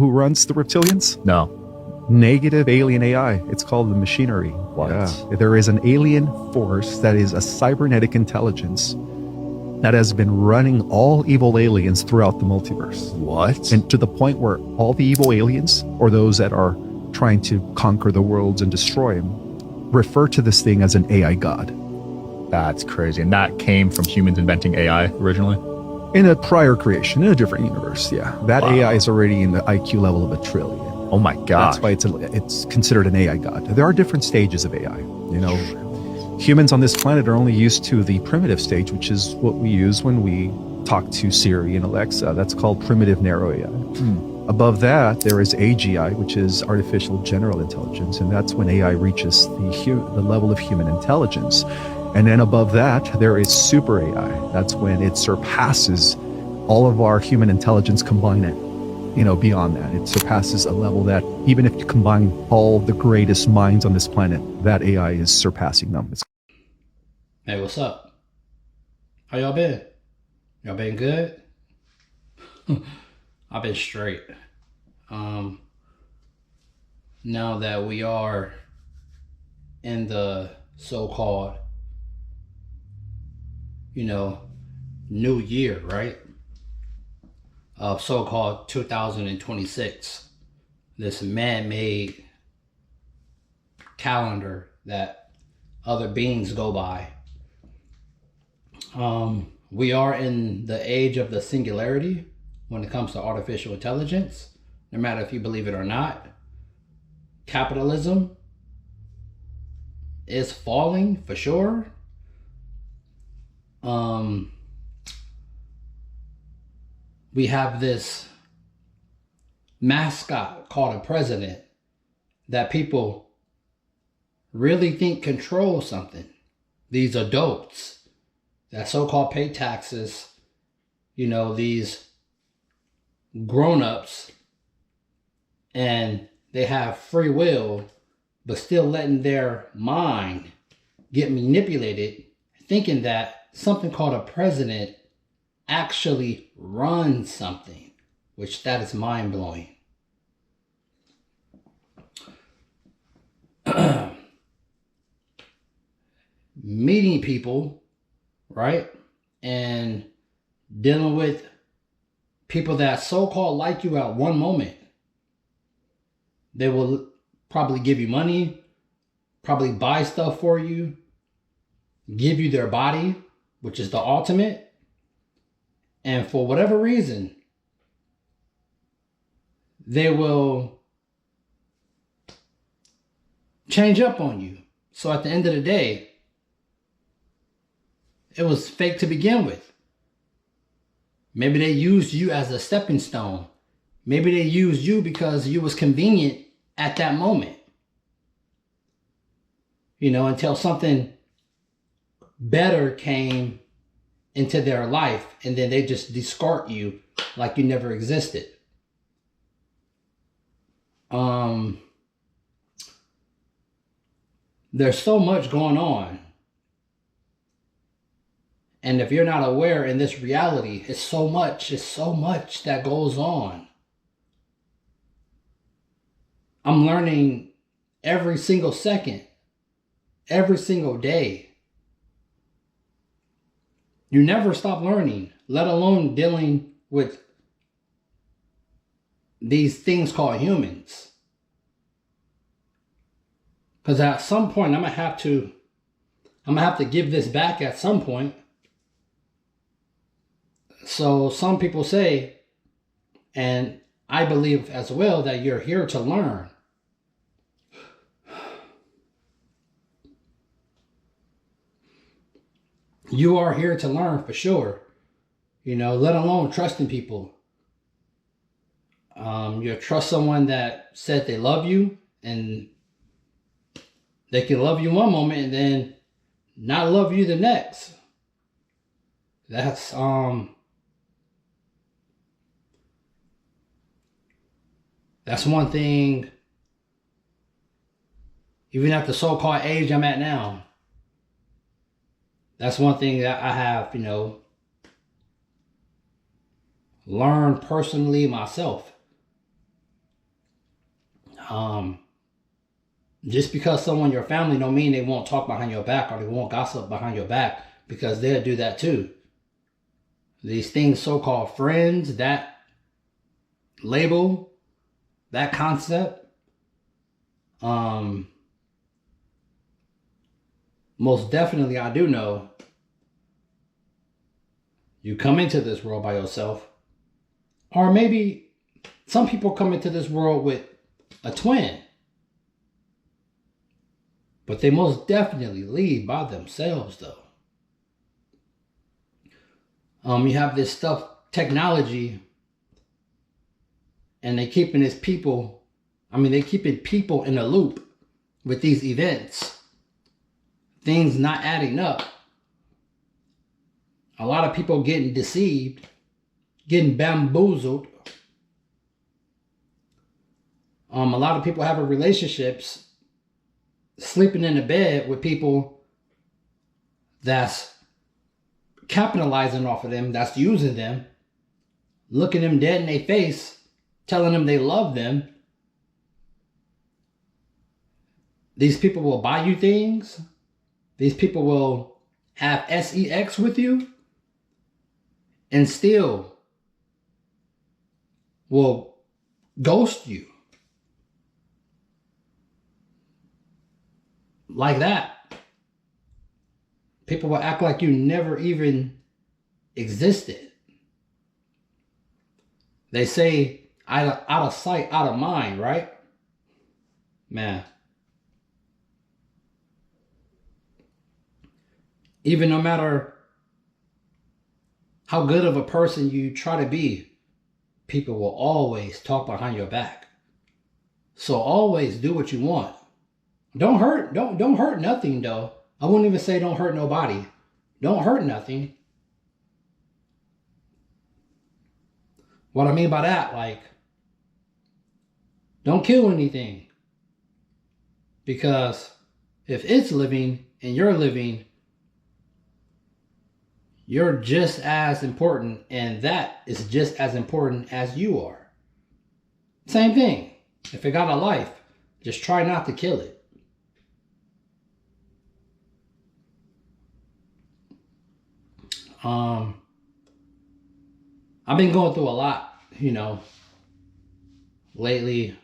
Who runs the reptilians? No. Negative alien AI. It's called the machinery. What? Yeah. There is an alien force that is a cybernetic intelligence that has been running all evil aliens throughout the multiverse. What? And to the point where all the evil aliens, or those that are trying to conquer the worlds and destroy them, refer to this thing as an AI god. That's crazy. And that came from humans inventing AI originally? In a prior creation, in a different universe, yeah. That Wow. AI is already in the IQ level of 1 trillion. Oh my God. That's why it's considered an AI god. There are different stages of AI. You know, humans on this planet are only used to the primitive stage, which is what we use when we talk to Siri and Alexa. That's called primitive narrow AI. Above that, there is AGI, which is artificial general intelligence, and that's when AI reaches the level of human intelligence. And then above that, there is super AI. That's when it surpasses all of our human intelligence combined. You know, beyond that, it surpasses a level that even if you combine all the greatest minds on this planet, that AI is surpassing them. Hey, what's up? How y'all been? Y'all been good? I've been straight. Now that we are in the so-called, new year, right? Of so-called 2026, this man-made calendar that other beings go by. We are in the age of the singularity when it comes to artificial intelligence, no matter if you believe it or not. Capitalism is falling for sure. We have this mascot called a president that people really think control something. These adults that so-called pay taxes, these grown-ups, and they have free will, but still letting their mind get manipulated, thinking that something called a president actually runs something, which that is mind-blowing. Meeting people, right? And dealing with people that so-called like you at one moment. They will probably give you money, probably buy stuff for you, give you their body, which is the ultimate. And for whatever reason, they will change up on you. So at the end of the day, it was fake to begin with. Maybe they used you as a stepping stone. Maybe they used you because you was convenient at that moment. Until something better came into their life, and then they just discard you like you never existed. There's so much going on. And if you're not aware in this reality, it's so much that goes on. I'm learning every single second, every single day. You never stop learning, let alone dealing with these things called humans. Because at some point, I'm gonna have to give this back at some point. So some people say, and I believe as well, that you're here to learn. You are here to learn for sure. Let alone trusting people. You trust someone that said they love you, and they can love you one moment and then not love you the next. That's one thing. Even at the so-called age I'm at now, that's one thing that I have, learned personally myself. Just because someone in your family don't mean they won't talk behind your back or they won't gossip behind your back, because they'll do that too. These things, so-called friends, that label, that concept, most definitely I do know you come into this world by yourself, or maybe some people come into this world with a twin, but they most definitely leave by themselves though. You have this stuff, technology, and they keeping people in a loop with these events. Things not adding up. A lot of people getting deceived, getting bamboozled. A lot of people having relationships, sleeping in the bed with people that's capitalizing off of them, that's using them, looking them dead in their face, telling them they love them. These people will buy you things. These people will have sex with you and still will ghost you. Like that. People will act like you never even existed. They say out of sight, out of mind, right? Man. Even no matter how good of a person you try to be, people will always talk behind your back. So always do what you want. Don't hurt nothing though. I wouldn't even say don't hurt nobody. Don't hurt nothing. What I mean by that, like, don't kill anything. Because if it's living and you're living, you're just as important, and that is just as important as you are. Same thing. If it got a life, just try not to kill it. I've been going through a lot, lately.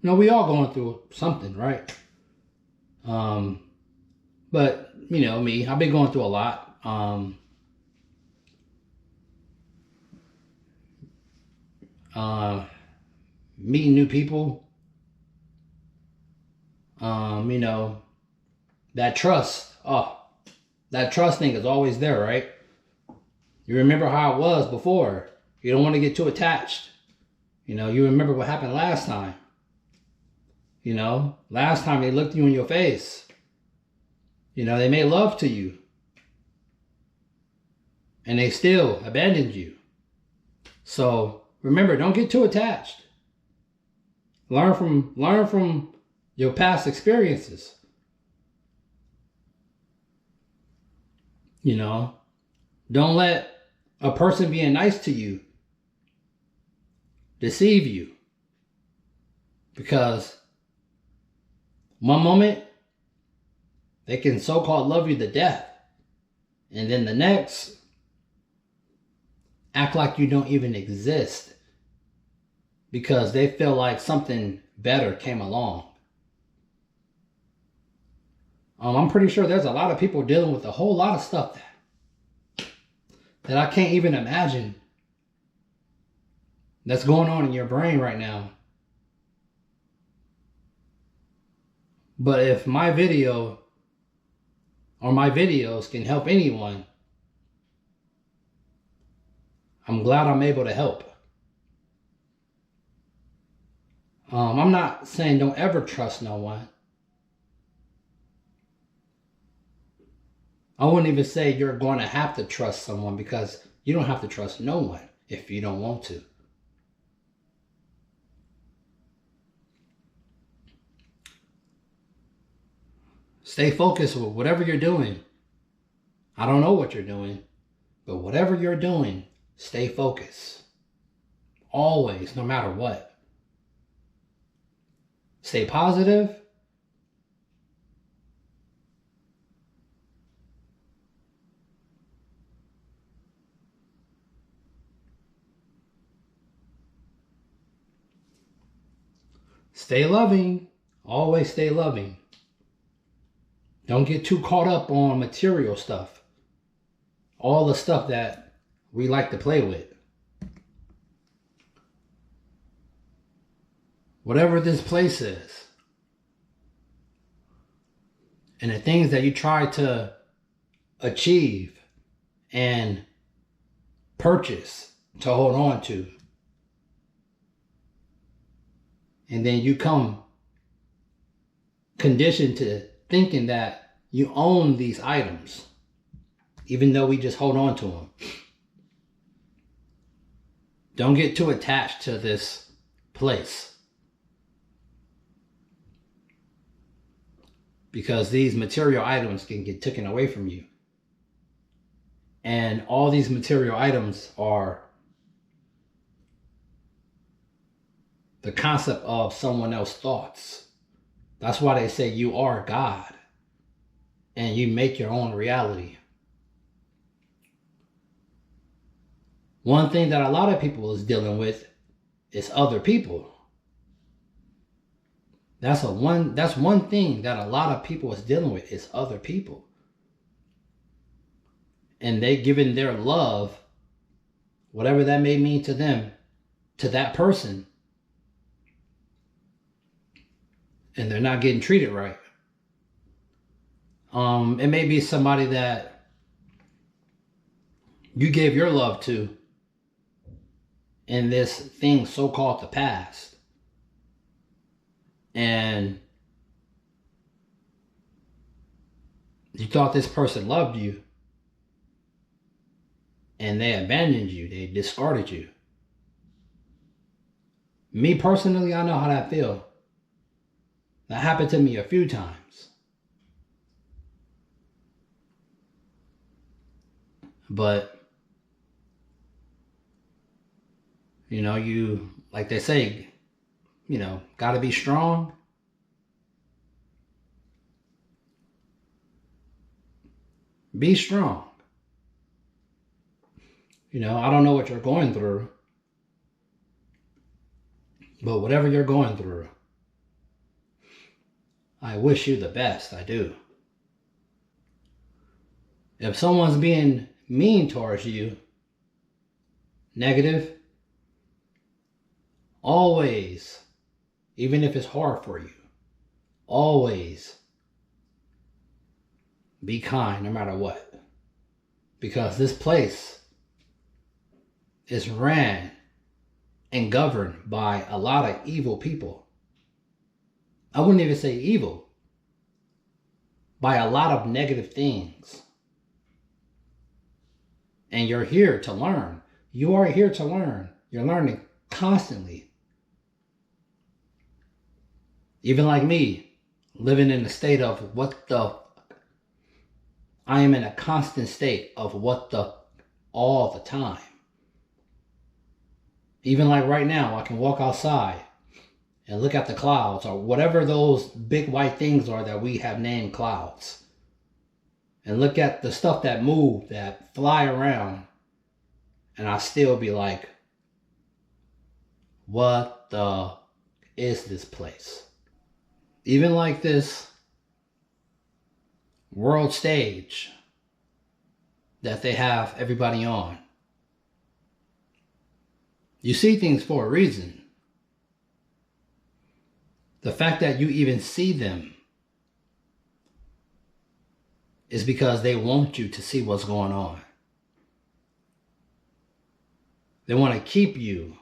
We all going through something, right? But me, I've been going through a lot. Meeting new people. That trust. That trust thing is always there, right? You remember how it was before. You don't want to get too attached. You remember what happened last time. Last time they looked you in your face. They made love to you. And they still abandoned you. So remember, don't get too attached. Learn from your past experiences. Don't let a person being nice to you deceive you. Because one moment, they can so-called love you to death. And then the next, act like you don't even exist. Because they feel like something better came along. I'm pretty sure there's a lot of people dealing with a whole lot of stuff that I can't even imagine that's going on in your brain right now. But if my video or my videos can help anyone, I'm glad I'm able to help. I'm not saying don't ever trust no one. I wouldn't even say you're going to have to trust someone, because you don't have to trust no one if you don't want to. Stay focused with whatever you're doing. I don't know what you're doing, but whatever you're doing, stay focused. Always, no matter what. Stay positive. Stay loving. Always stay loving. Don't get too caught up on material stuff. All the stuff that we like to play with. Whatever this place is. And the things that you try to achieve and purchase to hold on to. And then you come conditioned to thinking that you own these items, even though we just hold on to them. Don't get too attached to this place, because these material items can get taken away from you. And all these material items are the concept of someone else's thoughts. That's why they say you are God and you make your own reality. One thing that a lot of people is dealing with is other people. That's one thing that a lot of people is dealing with is other people. And they giving their love, whatever that may mean to them, to that person. And they're not getting treated right. It may be somebody that you gave your love to in this thing so-called the past. And you thought this person loved you. And they abandoned you. They discarded you. Me personally, I know how that feels. That happened to me a few times. But, you, like they say, gotta be strong. Be strong. I don't know what you're going through. But whatever you're going through, I wish you the best. I do. If someone's being mean towards you, negative, always, even if it's hard for you, always be kind no matter what. Because this place is ran and governed by a lot of evil people. I wouldn't even say evil. By a lot of negative things. And you're here to learn. You are here to learn. You're learning constantly. Even like me, living in a state of what the... I am in a constant state of what the... all the time. Even like right now, I can walk outside and look at the clouds or whatever those big white things are that we have named clouds. And look at the stuff that move, that fly around. And I still be like, what the is this place? Even like this world stage that they have everybody on. You see things for a reason. The fact that you even see them is because they want you to see what's going on. They want to keep you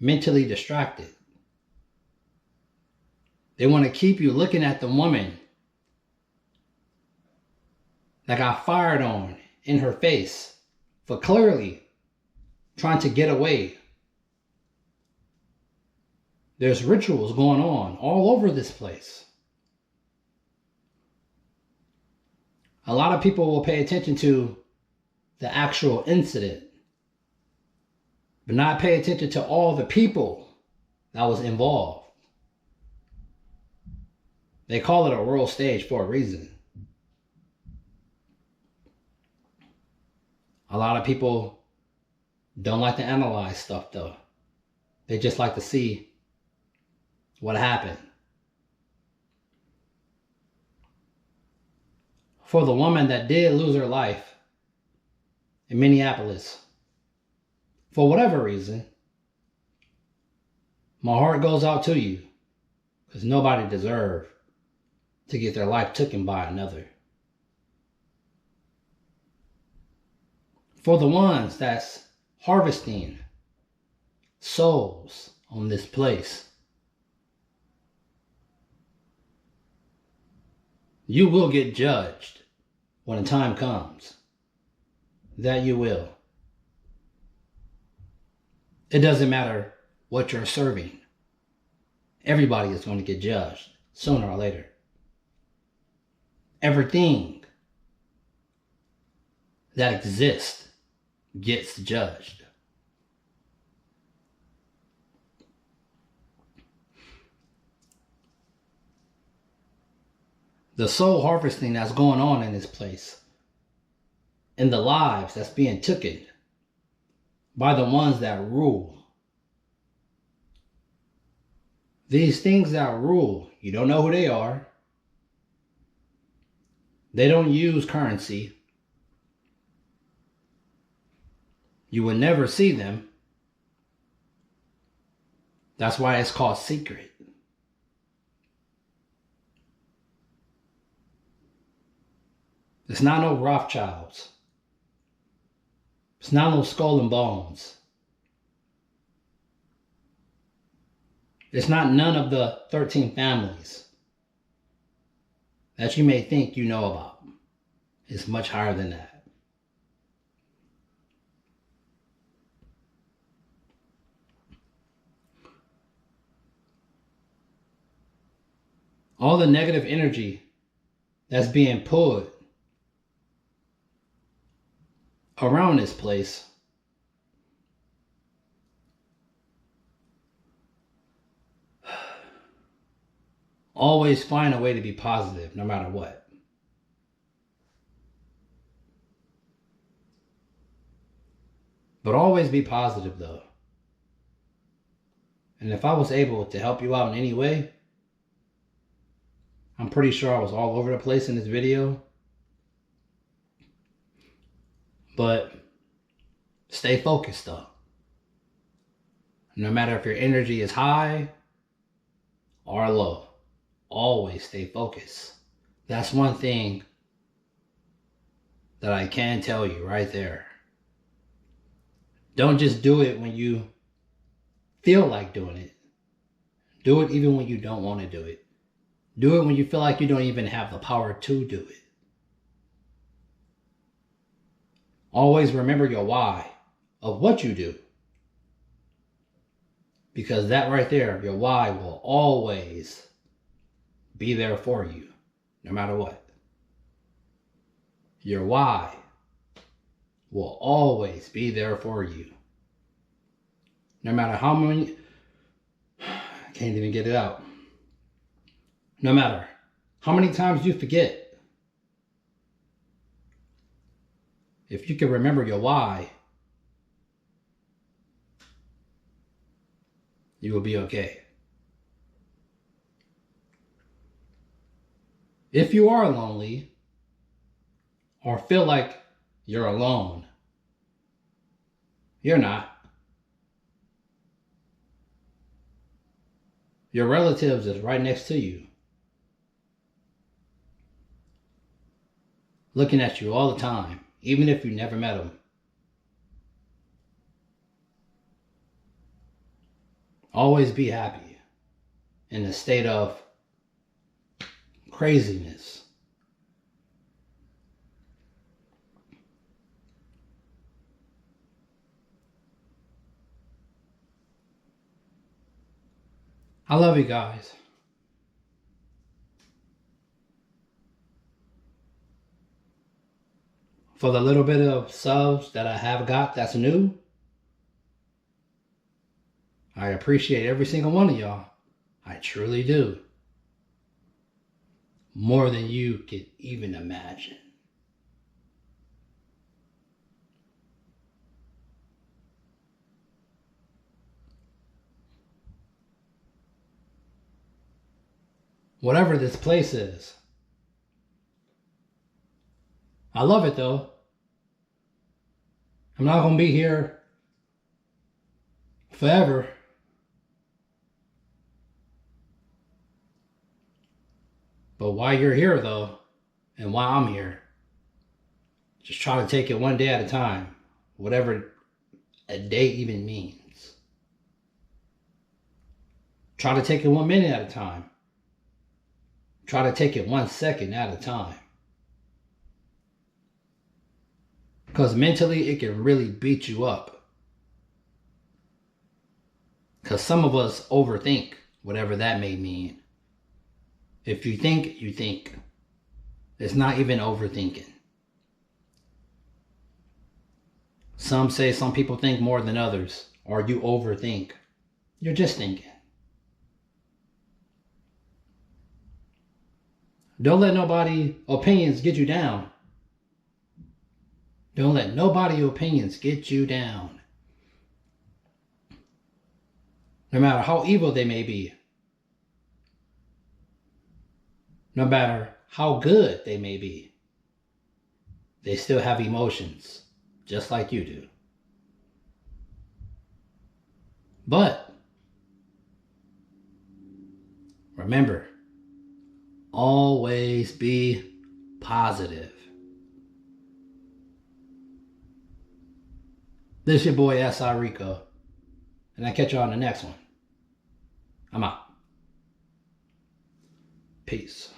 mentally distracted. They want to keep you looking at the woman that got fired on in her face for clearly trying to get away. There's rituals going on all over this place. A lot of people will pay attention to the actual incident, but not pay attention to all the people that was involved. They call it a world stage for a reason. A lot of people don't like to analyze stuff though. They just like to see what happened. For the woman that did lose her life in Minneapolis, for whatever reason, my heart goes out to you, because nobody deserves to get their life taken by another. For the ones that's harvesting souls on this place, you will get judged when the time comes. That you will. It doesn't matter what you're serving. Everybody is going to get judged sooner or later. Everything that exists gets judged. The soul harvesting that's going on in this place, and the lives that's being taken by the ones that rule. These things that rule, you don't know who they are. They don't use currency. You will never see them. That's why it's called secret. It's not no Rothschilds. It's not no Skull and Bones. It's not none of the 13 families that you may think you know about. It's much higher than that. All the negative energy that's being pulled around this place always find a way to be positive no matter what. But always be positive though. And if I was able to help you out in any way, I'm pretty sure I was all over the place in this video. But stay focused though. No matter if your energy is high or low, always stay focused. That's one thing that I can tell you right there. Don't just do it when you feel like doing it. Do it even when you don't want to do it. Do it when you feel like you don't even have the power to do it. Always remember your why of what you do. Because that right there, your why will always be there for you, no matter what. Your why will always be there for you. No matter how many, I can't even get it out. No matter how many times you forget, if you can remember your why, you will be okay. If you are lonely or feel like you're alone, you're not. Your relatives is right next to you, looking at you all the time, even if you never met them. Always be happy in a state of craziness. I love you guys. For the little bit of subs that I have got that's new, I appreciate every single one of y'all. I truly do. more than you could even imagine. Whatever this place is. I love it though. I'm not going to be here forever. But while you're here though, and while I'm here, just try to take it one day at a time. Whatever a day even means. Try to take it 1 minute at a time. Try to take it 1 second at a time. Because mentally, it can really beat you up. Because some of us overthink, whatever that may mean. If you think, you think. It's not even overthinking. Some say some people think more than others, or you overthink. You're just thinking. Don't let nobody opinions get you down. Don't let nobody opinions get you down. No matter how evil they may be. No matter how good they may be. They still have emotions, just like you do. But remember, always be positive. This is your boy S.I. Rico, and I'll catch you on the next one. I'm out. Peace.